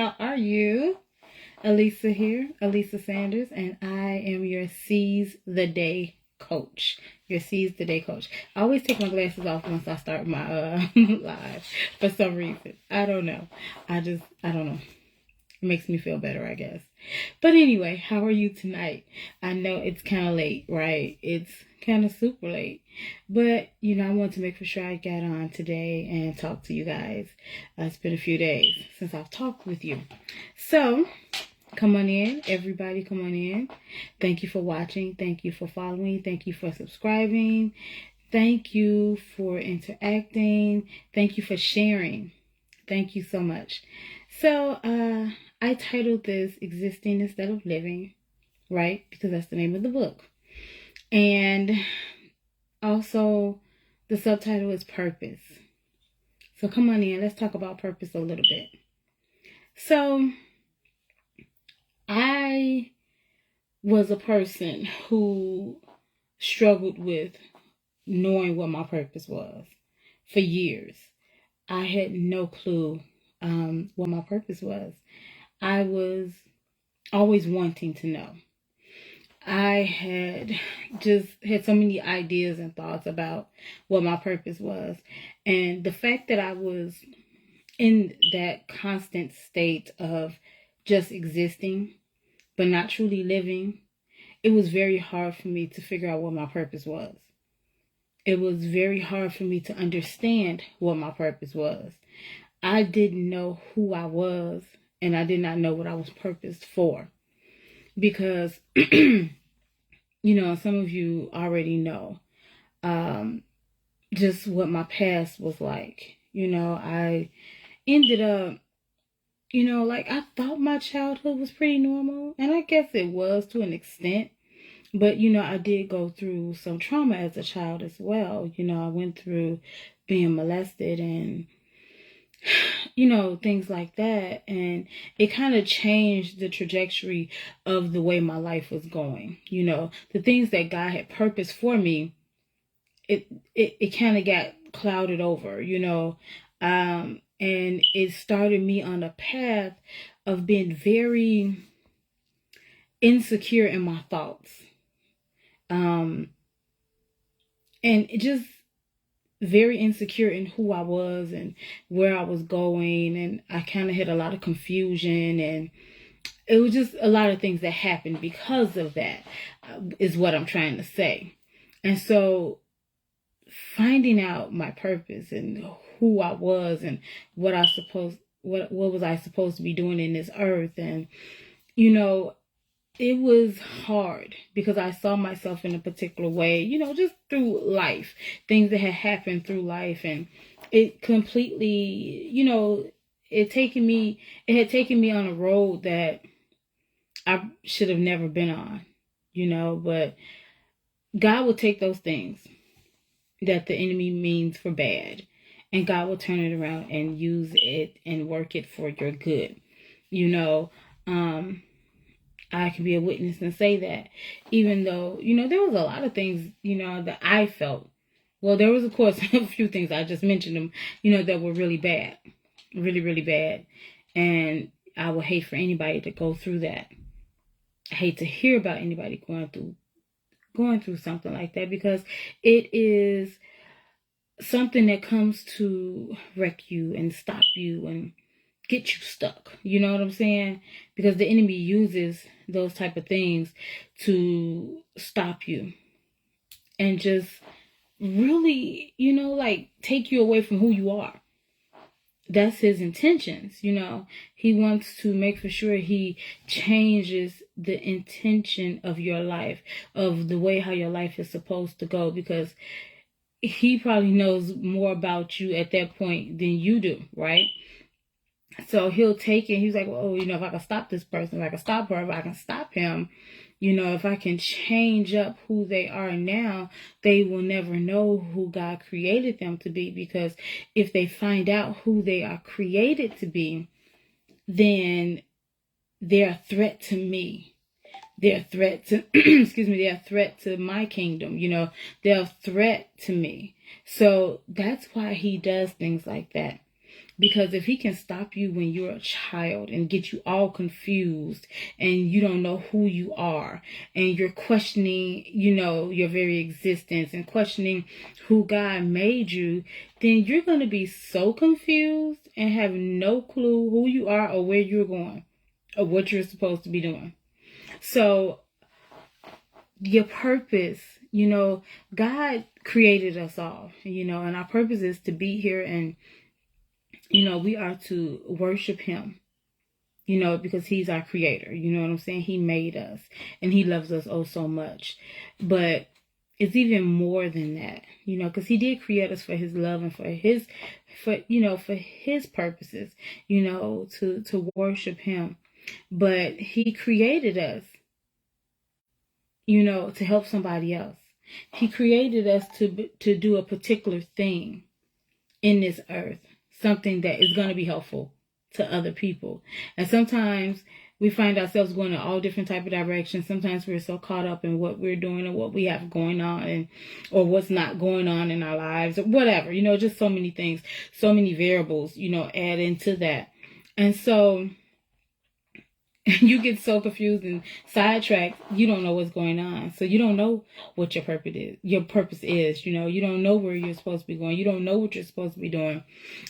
How are you? Alisa here, Alisa Sanders, and I am your Seize the Day coach. Your Seize the Day coach. I always take my glasses off once I start my live for some reason. I don't know. I don't know. It makes me feel better, I guess. But anyway, how are you tonight? I know it's kind of late, right? It's kind of super late. But, I want to make for sure I got on today and talk to you guys. It's been a few days since I've talked with you. So, come on in. Everybody come on in. Thank you for watching. Thank you for following. Thank you for subscribing. Thank you for interacting. Thank you for sharing. Thank you so much. So, I titled this Existing Instead of Living, right? Because that's the name of the book. And also, the subtitle is Purpose. So come on in. Let's talk about purpose a little bit. So, I was a person who struggled with knowing what my purpose was for years. I had no clue what my purpose was. I was always wanting to know. I had so many ideas and thoughts about what my purpose was. And the fact that I was in that constant state of just existing, but not truly living, it was very hard for me to figure out what my purpose was. It was very hard for me to understand what my purpose was. I didn't know who I was, and I did not know what I was purposed for. Because, some of you already know just what my past was like. I ended up, I thought my childhood was pretty normal. And I guess it was to an extent. But, I did go through some trauma as a child as well. I went through being molested and things like that. And it kind of changed the trajectory of the way my life was going. The things that God had purposed for me, it kind of got clouded over, and it started me on a path of being very insecure in my thoughts. And it just very insecure in who I was and where I was going. And I kind of had a lot of confusion, and it was just a lot of things that happened because of that, is what I'm trying to say. And so finding out my purpose and who I was and what was I supposed to be doing in this earth. And, it was hard because I saw myself in a particular way, just through life, things that had happened through life. And it completely, it had taken me on a road that I should have never been on, but God will take those things that the enemy means for bad, and God will turn it around and use it and work it for your good. I can be a witness and say that, even though, there was a lot of things, that I felt. Well, there was, of course, a few things, I just mentioned them, that were really bad, really, really bad. And I would hate for anybody to go through that. I hate to hear about anybody going through something like that, because it is something that comes to wreck you and stop you and get you stuck. You know what I'm saying? Because the enemy uses those type of things to stop you and just really, take you away from who you are. That's his intentions. He wants to make for sure he changes the intention of your life, of the way how your life is supposed to go, because he probably knows more about you at that point than you do, right? So he'll take it. He's like, well, if I can stop this person, if I can stop her, if I can stop him, if I can change up who they are now, they will never know who God created them to be. Because if they find out who they are created to be, then they're a threat to me. They're a threat to, they're a threat to my kingdom. They're a threat to me. So that's why he does things like that. Because if he can stop you when you're a child and get you all confused and you don't know who you are and you're questioning, your very existence and questioning who God made you, then you're going to be so confused and have no clue who you are or where you're going or what you're supposed to be doing. So your purpose, God created us all, and our purpose is to be here, and we are to worship him, because he's our creator. You know what I'm saying? He made us and he loves us oh so much. But it's even more than that, because he did create us for his love and for his purposes, to worship him. But he created us, to help somebody else. He created us to do a particular thing in this earth, something that is going to be helpful to other people. And sometimes we find ourselves going in all different type of directions. Sometimes we're so caught up in what we're doing and what we have going on, or what's not going on in our lives, or whatever, just so many things, so many variables, add into that. And so you get so confused and sidetracked, you don't know what's going on. So you don't know what your purpose is. You don't know where you're supposed to be going. You don't know what you're supposed to be doing.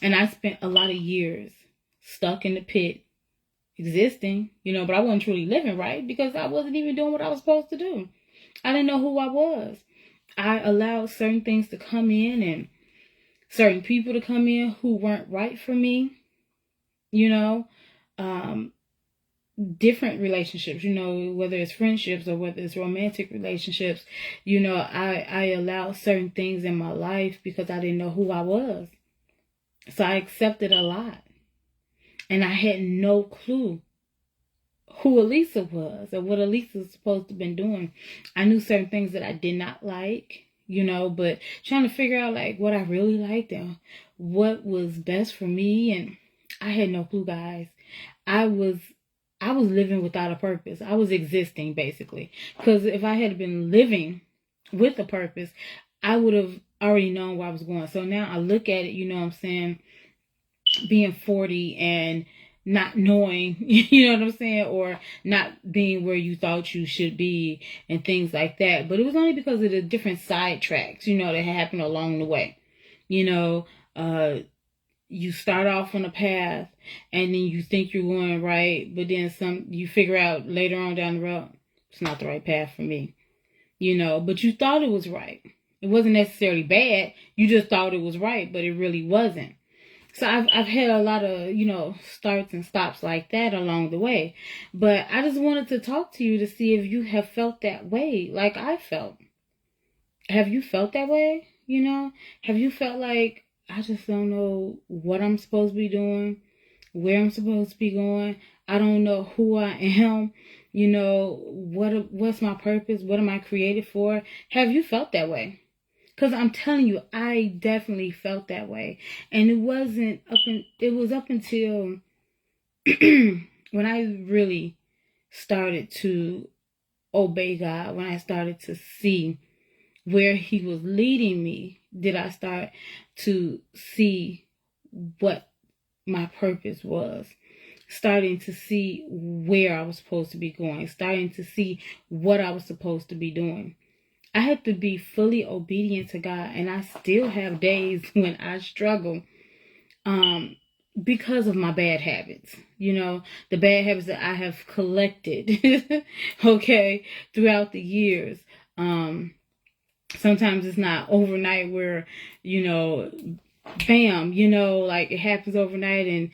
And I spent a lot of years stuck in the pit, existing, but I wasn't truly living right because I wasn't even doing what I was supposed to do. I didn't know who I was. I allowed certain things to come in and certain people to come in who weren't right for me, different relationships, whether it's friendships or whether it's romantic relationships, I allowed certain things in my life because I didn't know who I was. So I accepted a lot. And I had no clue who Elisa was or what Elisa was supposed to have been doing. I knew certain things that I did not like, but trying to figure out like what I really liked and what was best for me. And I had no clue, guys. I was living without a purpose. I was existing, basically. Because if I had been living with a purpose, I would have already known where I was going. So now I look at it, being 40 and not knowing, or not being where you thought you should be and things like that. But it was only because of the different sidetracks, that happened along the way. You start off on a path and then you think you're going right, but then you figure out later on down the road, it's not the right path for me, but you thought it was right. It wasn't necessarily bad. You just thought it was right, but it really wasn't. So I've had a lot of, starts and stops like that along the way, but I just wanted to talk to you to see if you have felt that way like I felt. Have you felt that way? Have you felt like, I just don't know what I'm supposed to be doing, where I'm supposed to be going. I don't know who I am. What's my purpose? What am I created for? Have you felt that way? Because I'm telling you, I definitely felt that way. And it was up until when I really started to obey God, when I started to see where he was leading me, did I start to see what my purpose was, starting to see where I was supposed to be going, starting to see what I was supposed to be doing. I had to be fully obedient to God, and I still have days when I struggle because of my bad habits, the bad habits that I have collected, okay, throughout the years. Sometimes it's not overnight where, bam, like it happens overnight and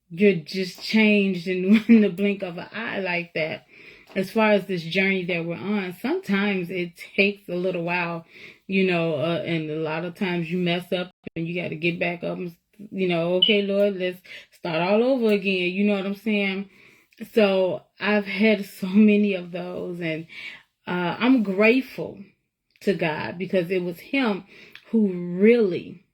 you're just changed in the blink of an eye like that. As far as this journey that we're on, sometimes it takes a little while, and a lot of times you mess up and you got to get back up and, okay, Lord, let's start all over again. You know what I'm saying? So I've had so many of those, and I'm grateful to God because it was him who really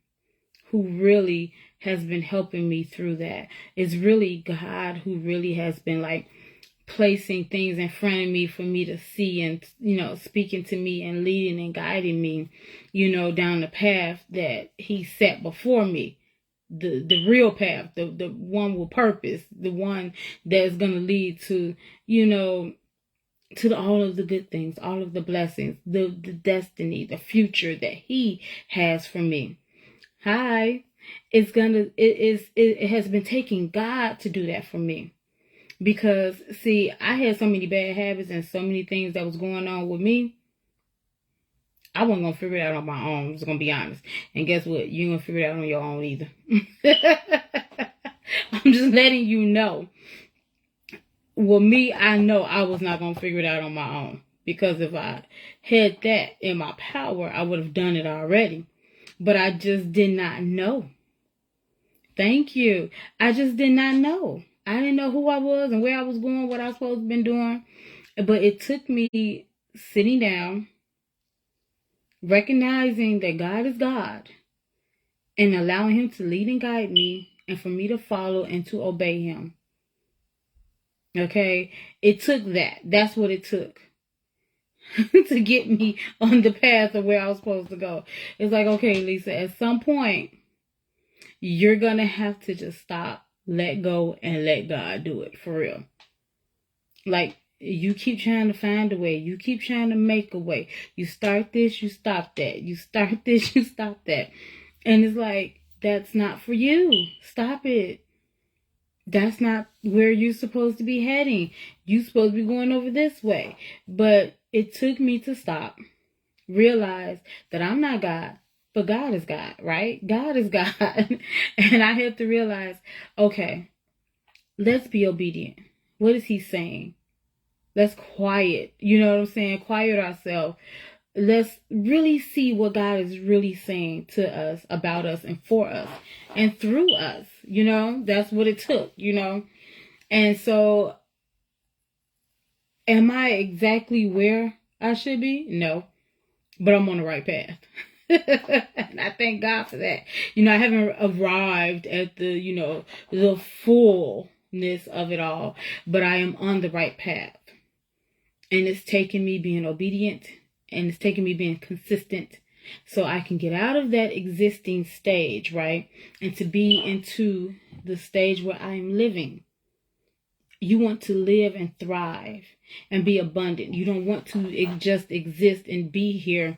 has been helping me through that. It's really God who really has been like placing things in front of me for me to see and, speaking to me and leading and guiding me, down the path that he set before me. the real path, the one with purpose, the one that's going to lead to, to all of the good things, all of the blessings, the destiny, the future that he has for me. It has been taking God to do that for me. Because, see, I had so many bad habits and so many things that was going on with me. I wasn't going to figure it out on my own. I'm just going to be honest. And guess what? You ain't going to figure it out on your own either. I'm just letting you know. Well, me, I know I was not going to figure it out on my own. Because if I had that in my power, I would have done it already. But I just did not know. Thank you. I just did not know. I didn't know who I was and where I was going, what I was supposed to have been doing. But it took me sitting down, recognizing that God is God, and allowing him to lead and guide me, and for me to follow and to obey him. Okay? It took that. That's what it took to get me on the path of where I was supposed to go. It's like, okay, Lisa, at some point, you're going to have to just stop, let go, and let God do it for real. Like, you keep trying to find a way. You keep trying to make a way. You start this, you stop that. You start this, you stop that. And it's like, that's not for you. Stop it. That's not where you're supposed to be heading. You're supposed to be going over this way. But it took me to stop, realize that I'm not God, but God is God, right? God is God. And I had to realize, okay, let's be obedient. What is he saying? Let's quiet. You know what I'm saying? Quiet ourselves. Let's really see what God is really saying to us, about us, and for us, and through us. That's what it took, And so, am I exactly where I should be? No. But I'm on the right path. And I thank God for that. I haven't arrived at the fullness of it all, but I am on the right path. And it's taken me being obedient, and it's taken me being consistent, so I can get out of that existing stage, right? And to be into the stage where I am living. You want to live and thrive and be abundant. You don't want to just exist and be here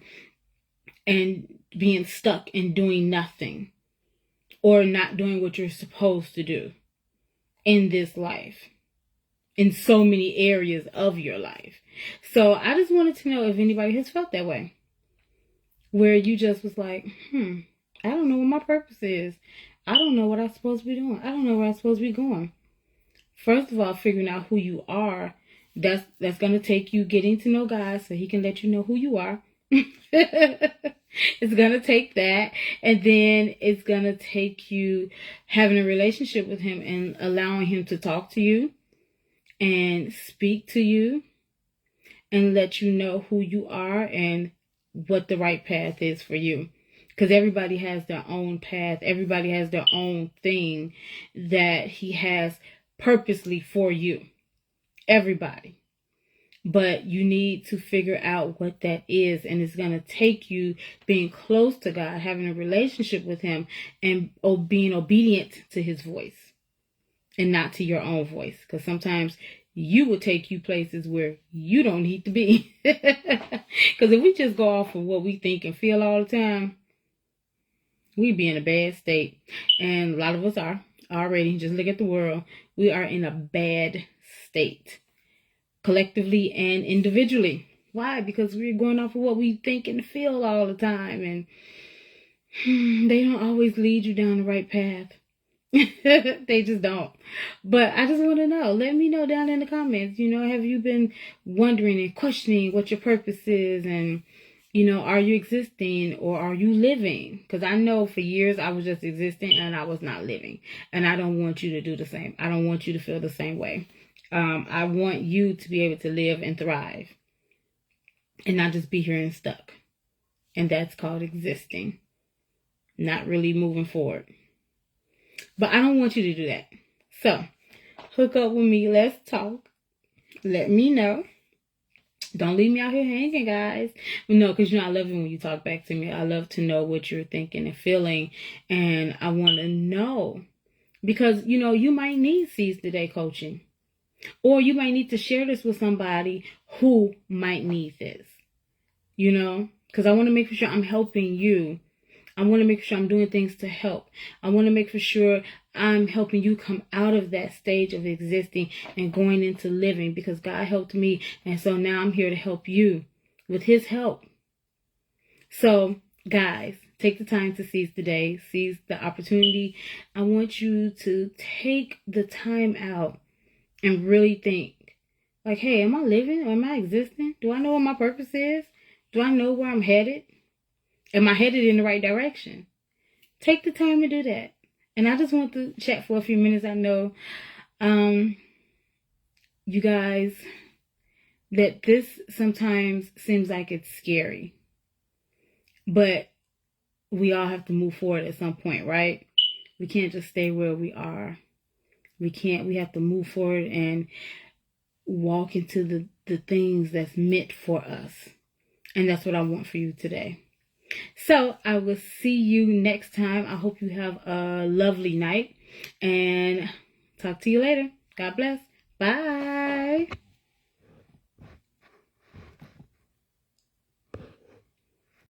and being stuck and doing nothing, or not doing what you're supposed to do in this life, in so many areas of your life. So I just wanted to know if anybody has felt that way, where you just was like, I don't know what my purpose is. I don't know what I'm supposed to be doing. I don't know where I'm supposed to be going. First of all, figuring out who you are, that's going to take you getting to know God so he can let you know who you are. It's going to take that. And then it's going to take you having a relationship with him and allowing him to talk to you and speak to you and let you know who you are and what the right path is for you. Because everybody has their own path. Everybody has their own thing that he has purposely for you. Everybody. But you need to figure out what that is. And it's going to take you being close to God, having a relationship with him, and being obedient to his voice and not to your own voice. Because sometimes you will take you places where you don't need to be. Because if we just go off of what we think and feel all the time, we'd be in a bad state. And a lot of us are already. Just look at the world. We are in a bad state, collectively and individually. Why? Because we're going off of what we think and feel all the time. And they don't always lead you down the right path. They just don't. But I just want to know. Let me know down in the comments. Have you been wondering and questioning what your purpose is? And, are you existing or are you living? Because I know for years I was just existing and I was not living. And I don't want you to do the same. I don't want you to feel the same way. I want you to be able to live and thrive and not just be here and stuck. And that's called existing, not really moving forward. But I don't want you to do that. So hook up with me. Let's talk. Let me know Don't leave me out here hanging, guys. No, because I love it when you talk back to me. I love to know what you're thinking and feeling, and I want to know because you might need Seize the Day coaching, or you might need to share this with somebody who might need this. Because I want to make sure I'm helping you. I want to make sure I'm doing things to help. I want to make for sure I'm helping you come out of that stage of existing and going into living, because God helped me. And so now I'm here to help you with his help. So guys, take the time to seize the day, seize the opportunity. I want you to take the time out and really think like, hey, am I living? Am I existing? Do I know what my purpose is? Do I know where I'm headed? Am I headed in the right direction? Take the time to do that. And I just want to chat for a few minutes. I know, you guys, that this sometimes seems like it's scary. But we all have to move forward at some point, right? We can't just stay where we are. We have to move forward and walk into the things that's meant for us. And that's what I want for you today. So I will see you next time. I hope you have a lovely night and talk to you later. God bless. Bye.